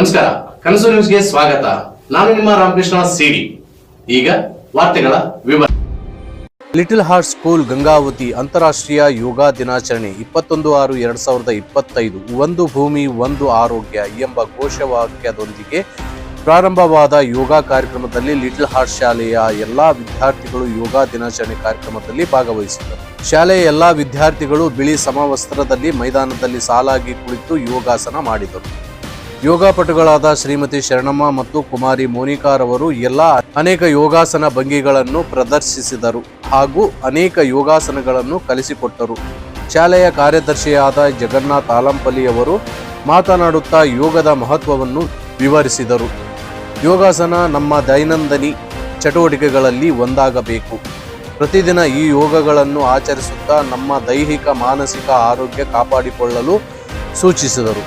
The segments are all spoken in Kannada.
ನಮಸ್ಕಾರ, ಕನಸು ನ್ಯೂಸ್ಗೆ ಸ್ವಾಗತ. ನಾನು ನಿಮ್ಮ ರಾಮಕೃಷ್ಣ ಸಿಡಿ. ಈಗ ವಾರ್ತೆಗಳ ವಿವರ. ಲಿಟಲ್ ಹಾರ್ಟ್ ಸ್ಕೂಲ್ ಗಂಗಾವತಿ ಅಂತಾರಾಷ್ಟ್ರೀಯ ಯೋಗ ದಿನಾಚರಣೆ 21/6/2025 ಒಂದು ಭೂಮಿ ಒಂದು ಆರೋಗ್ಯ ಎಂಬ ಘೋಷವಾಕ್ಯದೊಂದಿಗೆ ಪ್ರಾರಂಭವಾದ ಯೋಗ ಕಾರ್ಯಕ್ರಮದಲ್ಲಿ ಲಿಟಲ್ ಹಾರ್ಟ್ ಶಾಲೆಯ ಎಲ್ಲಾ ವಿದ್ಯಾರ್ಥಿಗಳು ಯೋಗ ದಿನಾಚರಣೆ ಕಾರ್ಯಕ್ರಮದಲ್ಲಿ ಭಾಗವಹಿಸಿದರು. ಶಾಲೆಯ ಎಲ್ಲಾ ವಿದ್ಯಾರ್ಥಿಗಳು ಬಿಳಿ ಸಮವಸ್ತ್ರದಲ್ಲಿ ಮೈದಾನದಲ್ಲಿ ಸಾಲಾಗಿ ಕುಳಿತು ಯೋಗಾಸನ ಮಾಡಿದರು. ಯೋಗಪಟುಗಳಾದ ಶ್ರೀಮತಿ ಶರಣಮ್ಮ ಮತ್ತು ಕುಮಾರಿ ಮೋನಿಕಾರವರು ಅನೇಕ ಯೋಗಾಸನ ಭಂಗಿಗಳನ್ನು ಪ್ರದರ್ಶಿಸಿದರು ಹಾಗೂ ಅನೇಕ ಯೋಗಾಸನಗಳನ್ನು ಕಲಿಸಿಕೊಟ್ಟರು. ಶಾಲೆಯ ಕಾರ್ಯದರ್ಶಿಯಾದ ಜಗನ್ನಾಥ್ ಆಲಂಪಲ್ಲಿಯವರು ಮಾತನಾಡುತ್ತಾ ಯೋಗದ ಮಹತ್ವವನ್ನು ವಿವರಿಸಿದರು. ಯೋಗಾಸನ ನಮ್ಮ ದೈನಂದಿನ ಚಟುವಟಿಕೆಗಳಲ್ಲಿ ಒಂದಾಗಬೇಕು. ಪ್ರತಿದಿನ ಈ ಯೋಗಗಳನ್ನು ಆಚರಿಸುತ್ತಾ ನಮ್ಮ ದೈಹಿಕ ಮಾನಸಿಕ ಆರೋಗ್ಯ ಕಾಪಾಡಿಕೊಳ್ಳಲು ಸೂಚಿಸಿದರು.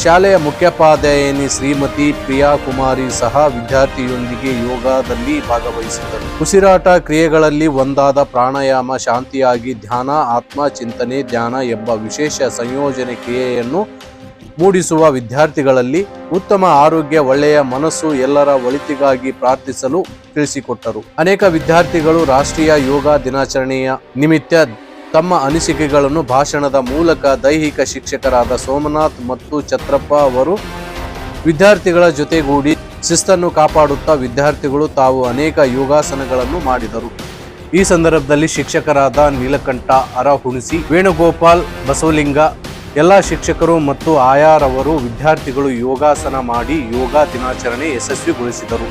ಶಾಲೆಯ ಮುಖ್ಯೋಪಾಧ್ಯಾಯಿನಿ ಶ್ರೀಮತಿ ಪ್ರಿಯಾ ಕುಮಾರಿ ಸಹ ವಿದ್ಯಾರ್ಥಿಯೊಂದಿಗೆ ಯೋಗದಲ್ಲಿ ಭಾಗವಹಿಸಿದರು. ಉಸಿರಾಟ ಕ್ರಿಯೆಗಳಲ್ಲಿ ಒಂದಾದ ಪ್ರಾಣಾಯಾಮ ಶಾಂತಿಯಾಗಿ ಧ್ಯಾನ, ಆತ್ಮ ಚಿಂತನೆ ಧ್ಯಾನ ಎಂಬ ವಿಶೇಷ ಸಂಯೋಜನೆ ಕ್ರಿಯೆಯನ್ನು ಮೂಡಿಸುವ ವಿದ್ಯಾರ್ಥಿಗಳಲ್ಲಿ ಉತ್ತಮ ಆರೋಗ್ಯ, ಒಳ್ಳೆಯ ಮನಸ್ಸು, ಎಲ್ಲರ ಒಳಿತಿಗಾಗಿ ಪ್ರಾರ್ಥಿಸಲು ತಿಳಿಸಿಕೊಟ್ಟರು. ಅನೇಕ ವಿದ್ಯಾರ್ಥಿಗಳು ರಾಷ್ಟ್ರೀಯ ಯೋಗ ದಿನಾಚರಣೆಯ ನಿಮಿತ್ತ ತಮ್ಮ ಅನಿಸಿಕೆಗಳನ್ನು ಭಾಷಣದ ಮೂಲಕ ದೈಹಿಕ ಶಿಕ್ಷಕರಾದ ಸೋಮನಾಥ್ ಮತ್ತು ಛತ್ರಪ್ಪ ಅವರು ವಿದ್ಯಾರ್ಥಿಗಳ ಜೊತೆಗೂಡಿ ಶಿಸ್ತನ್ನು ಕಾಪಾಡುತ್ತಾ ವಿದ್ಯಾರ್ಥಿಗಳು ತಾವು ಅನೇಕ ಯೋಗಾಸನಗಳನ್ನು ಮಾಡಿದರು. ಈ ಸಂದರ್ಭದಲ್ಲಿ ಶಿಕ್ಷಕರಾದ ನೀಲಕಂಠ ಅರಹುಣಸಿ, ವೇಣುಗೋಪಾಲ್ ಬಸವಲಿಂಗ, ಎಲ್ಲ ಶಿಕ್ಷಕರು ಮತ್ತು ಆಯಾರವರು ವಿದ್ಯಾರ್ಥಿಗಳು ಯೋಗಾಸನ ಮಾಡಿ ಯೋಗ ದಿನಾಚರಣೆ ಯಶಸ್ವಿಗೊಳಿಸಿದರು.